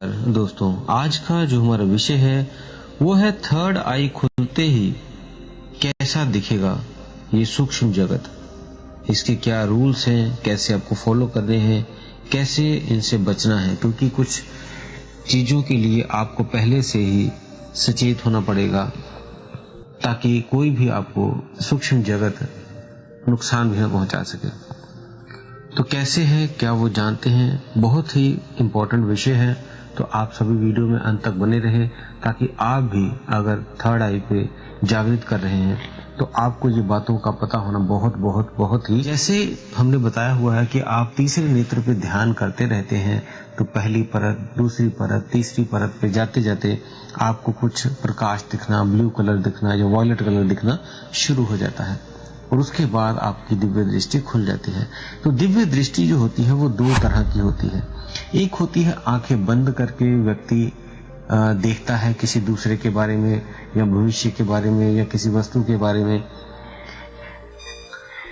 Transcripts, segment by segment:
दोस्तों, आज का जो हमारा विषय है वो है थर्ड आई खुलते ही कैसा दिखेगा ये सूक्ष्म जगत। इसके क्या रूल्स हैं, कैसे आपको फॉलो करने हैं, कैसे इनसे बचना है, क्योंकि कुछ चीजों के लिए आपको पहले से ही सचेत होना पड़ेगा ताकि कोई भी आपको सूक्ष्म जगत नुकसान भी न पहुंचा सके। तो कैसे है, क्या वो जानते हैं? बहुत ही इम्पोर्टेंट विषय है, तो आप सभी वीडियो में अंत तक बने रहे ताकि आप भी अगर थर्ड आई पे जागृत कर रहे हैं तो आपको ये बातों का पता होना बहुत ही, जैसे हमने बताया हुआ है कि आप तीसरे नेत्र पे ध्यान करते रहते हैं तो पहली परत, दूसरी परत, तीसरी परत पे जाते जाते आपको कुछ प्रकाश दिखना, ब्लू कलर दिखना या वॉयलेट कलर दिखना शुरू हो जाता है और उसके बाद आपकी दिव्य दृष्टि खुल जाती है। तो दिव्य दृष्टि जो होती है वो दो तरह की होती है। एक होती है आंखें बंद करके व्यक्ति देखता है किसी दूसरे के बारे में या भविष्य के बारे में या किसी वस्तु के बारे में,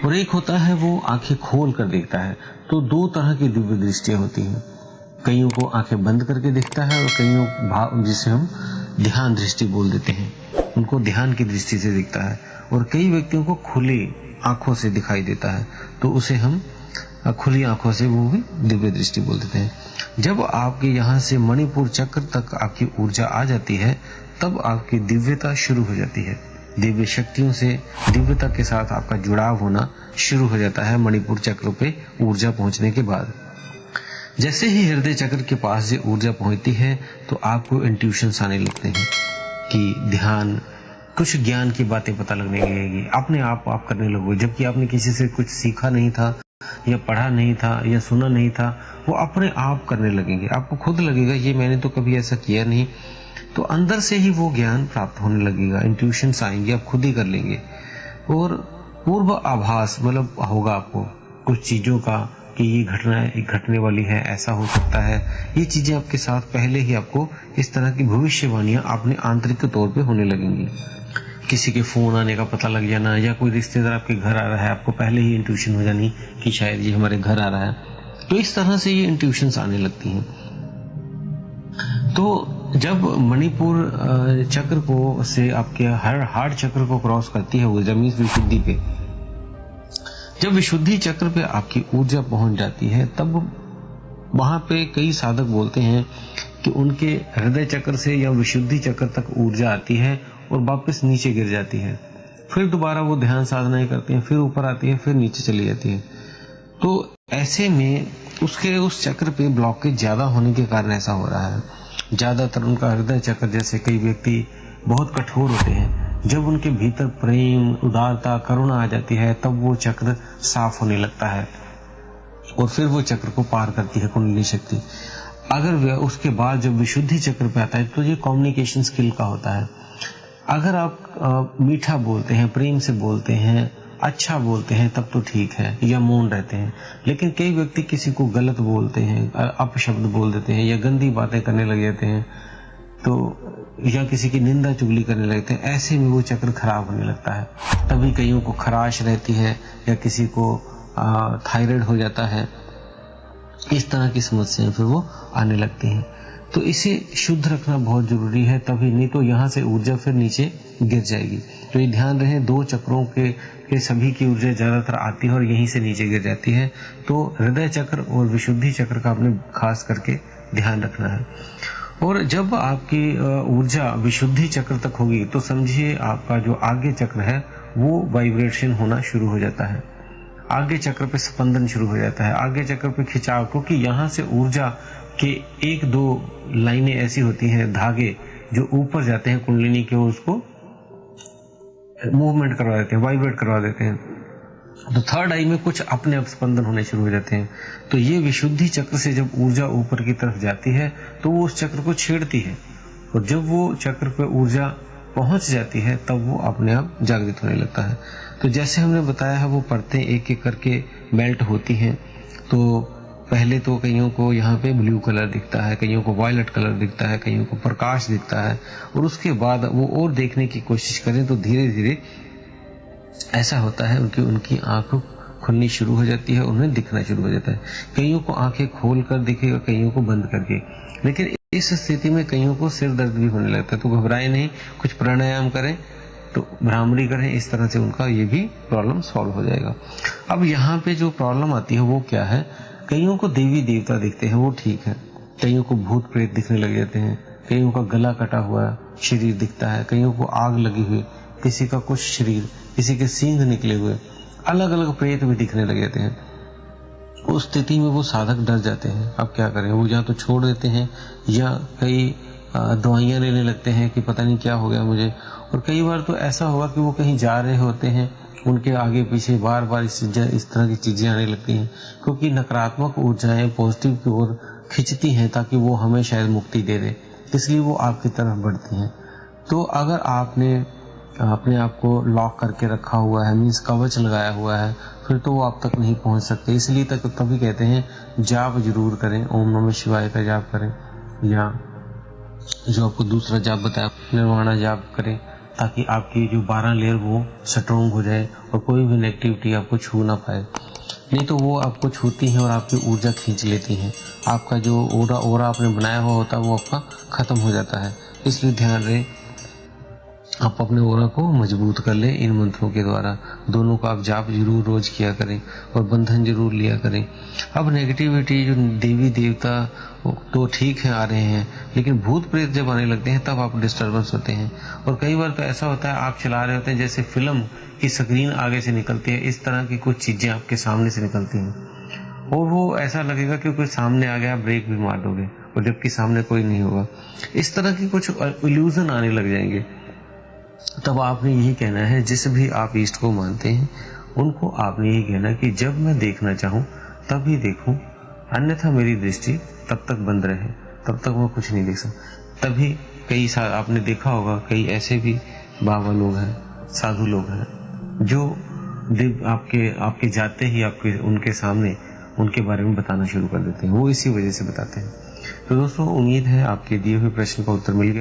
और एक होता है वो आंखें खोल कर देखता है। तो दो तरह की दिव्य दृष्टियां होती हैं। कईयों को आंखें बंद करके देखता है और कईयों जिसे हम ध्यान दृष्टि बोल देते हैं, उनको ध्यान की दृष्टि से दिखता है, और कई व्यक्तियों को खुली आंखों से दिखाई देता है तो उसे हम खुली आंखों से वो भी दिव्य दृष्टि बोल देते हैं। जब आपके यहाँ से मणिपुर चक्र तक आपकी ऊर्जा आ जाती है तब आपकी दिव्यता शुरू हो जाती है। दिव्य शक्तियों से दिव्यता के साथ आपका जुड़ाव होना शुरू हो जाता है मणिपुर चक्र पे ऊर्जा पहुंचने के बाद। जैसे ही हृदय चक्र के पास से ऊर्जा पहुंचती है तो आपको इंट्यूशंस आने लगते हैं कि ध्यान, कुछ ज्ञान की बातें पता लगने लगेगी, अपने आप करने लगोगे, जबकि आपने किसी से कुछ सीखा नहीं था या पढ़ा नहीं था या सुना नहीं था, वो अपने आप करने लगेंगे। आपको खुद लगेगा ये मैंने तो कभी ऐसा किया नहीं, तो अंदर से ही वो ज्ञान प्राप्त होने लगेगा, इंट्यूशंस आएंगे, आप खुद ही कर लेंगे। और पूर्व आभास मतलब होगा आपको कुछ चीजों का कि ये घटने वाली है, ऐसा हो सकता है, ये चीजें आपके साथ पहले ही आपको इस तरह की भविष्यवाणियां अपने आंतरिक तौर पे होने लगेंगी। किसी के फोन आने का पता लग जाना या कोई रिश्तेदार आपके घर आ रहा है, आपको पहले ही इंट्यूशन हो जानी कि शायद ये हमारे घर आ रहा है। तो इस तरह से ये इंट्यूशंस आने लगती हैं। तो जब मणिपुर चक्र को से आपके हर हार्ट चक्र को क्रॉस करती है ऊर्जा मींस विशुद्धि पे, जब विशुद्धि चक्र पे आपकी ऊर्जा पहुंच जाती है तब वहां पे कई साधक बोलते हैं कि उनके हृदय चक्र से या विशुद्धि चक्र तक ऊर्जा आती है और वापस नीचे गिर जाती है, फिर दोबारा वो ध्यान साधनाएं करते हैं, फिर ऊपर आती है, फिर नीचे चली जाती है। तो ऐसे में उस चक्र पे ब्लॉकेज ज्यादा होने के कारण ऐसा हो रहा है। ज्यादातर उनका हृदय चक्र, जैसे कई व्यक्ति बहुत कठोर होते हैं, जब उनके भीतर प्रेम, उदारता, करुणा आ जाती है तब वो चक्र साफ होने लगता है और फिर वो चक्र को पार करती है कुंडली शक्ति। अगर उसके बाद जब विशुद्धि चक्र पे आता है तो ये कम्युनिकेशन स्किल का होता है। अगर आप मीठा बोलते हैं, प्रेम से बोलते हैं, अच्छा बोलते हैं तब तो ठीक है, या मौन रहते हैं। लेकिन कई व्यक्ति किसी को गलत बोलते हैं, अपशब्द बोल देते हैं या गंदी बातें करने लग जाते हैं, तो या किसी की निंदा चुगली करने लगते हैं, ऐसे में वो चक्र खराब होने लगता है। तभी कईयों को खराश रहती है या किसी को थायराइड हो जाता है, इस तरह की समस्याएं फिर वो आने लगती हैं। तो इसे शुद्ध रखना बहुत जरूरी है, तभी नहीं तो यहाँ से ऊर्जा फिर नीचे गिर जाएगी। तो ये ध्यान रहे, दो चक्रों के सभी की ऊर्जा ज्यादातर आती है और यहीं से नीचे गिर जाती है। तो हृदय चक्र और विशुद्धि चक्र का आपने खास करके ध्यान रखना है। और जब आपकी ऊर्जा विशुद्धि चक्र तक होगी तो समझिए आपका जो आगे चक्र है वो वाइब्रेशन होना शुरू हो जाता है, आगे चक्र पे स्पंदन शुरू हो जाता है, आगे चक्र पे खिंचाव, क्योंकि यहाँ से ऊर्जा के एक दो लाइनें ऐसी होती हैं, धागे जो ऊपर जाते हैं कुंडलिनी के, उसको मूवमेंट करवा देते हैं, वाइब्रेट करवा देते हैं। तो थर्ड आई में कुछ अपने आप स्पंदन होने शुरू हो जाते हैं। तो ये विशुद्धि चक्र से जब ऊर्जा ऊपर की तरफ जाती है तो वो उस चक्र को छेड़ती है, और जब वो चक्र पे ऊर्जा पहुंच जाती है तब वो अपने आप जागृत होने लगता है। तो जैसे हमने बताया है वो परतें एक एक करके मेल्ट होती हैं। तो पहले तो कईयों को यहाँ पे ब्लू कलर दिखता है, कईयों को वायलेट कलर दिखता है, कईयों को प्रकाश दिखता है, और उसके बाद वो और देखने की कोशिश करें तो धीरे धीरे ऐसा होता है उनकी आंख खुलनी शुरू हो जाती है, उन्हें दिखना शुरू हो जाता है। कईयों को आंखें खोल कर दिखेगा, कईयों को बंद करके। लेकिन इस स्थिति में कईयों को सिर दर्द भी होने लगता है, तो घबराए नहीं, कुछ प्राणायाम करें, तो भ्रामरी करें, इस तरह से उनका ये भी प्रॉब्लम सॉल्व हो जाएगा। अब यहाँ पे जो प्रॉब्लम आती है वो क्या है, कईयों को देवी देवता दिखते हैं, वो ठीक है, कईयों को भूत प्रेत दिखने लग जाते हैं, कईयों का गला कटा हुआ शरीर दिखता है, कईयों को आग लगी हुई, किसी का कुछ शरीर, किसी के सींग निकले हुए, अलग अलग प्रेत भी दिखने लग जाते हैं। उस स्थिति में वो साधक डर जाते हैं। अब क्या करें, वो या तो छोड़ देते हैं या कई दवाइयां लेने लगते हैं कि पता नहीं क्या हो गया मुझे। और कई बार तो ऐसा होगा कि वो कहीं जा रहे होते हैं, उनके आगे पीछे बार बार इस तरह की चीजें आने लगती हैं, क्योंकि नकारात्मक ऊर्जाएं पॉजिटिव की ओर खिंचती हैं ताकि वो हमें शायद मुक्ति दे दे, इसलिए वो आपकी तरफ बढ़ती हैं। तो अगर आपने अपने आप को लॉक करके रखा हुआ है, मीन्स कवच लगाया हुआ है, फिर तो वो आप तक नहीं पहुंच सकते। इसलिए तभी कहते हैं जाप जरूर करें, ओम नमः शिवाय का जाप करें, या जो आपको दूसरा जाप बताया निर्वाणा जाप करें, ताकि आपकी जो 12 लेयर वो स्ट्रोंग हो जाए और कोई भी नेगेटिविटी आपको छू ना पाए। नहीं तो वो आपको छूती हैं और आपकी ऊर्जा खींच लेती हैं, आपका जो ओरा आपने बनाया हुआ होता है वो आपका खत्म हो जाता है। इसलिए ध्यान रहे, आप अपने ओरा को मजबूत कर लें इन मंत्रों के द्वारा। दोनों का आप जाप जरूर रोज किया करें और बंधन जरूर लिया करें। अब नेगेटिविटी जो देवी देवता तो ठीक है आ रहे हैं, लेकिन भूत प्रेत जब आने लगते हैं तब आप डिस्टर्बेंस होते हैं। और कई बार तो ऐसा होता है आप चला रहे होते हैं, जैसे फिल्म की स्क्रीन आगे से निकलती है, इस तरह की कुछ चीजें आपके सामने से निकलती हैं और वो ऐसा लगेगा कि कोई सामने आ गया, ब्रेक भी मार दोगे और जबकि सामने कोई नहीं होगा। इस तरह की कुछ इल्यूजन आने लग जाएंगे। तब आपने यही कहना है, जिस भी आप इष्ट को मानते हैं उनको आपने यही कहना है कि जब मैं देखना चाहूं तभी देखूं, अन्यथा मेरी दृष्टि तब तक बंद रहे, तब तक मैं कुछ नहीं देख सकता। तभी कई आपने देखा होगा, कई ऐसे भी बाबा लोग हैं, साधु लोग हैं, जो आपके जाते ही आपके उनके सामने उनके बारे में बताना शुरू कर देते हैं। वो इसी वजह से बताते हैं। तो दोस्तों, उम्मीद है आपके दिए हुए प्रश्न का उत्तर मिल गया।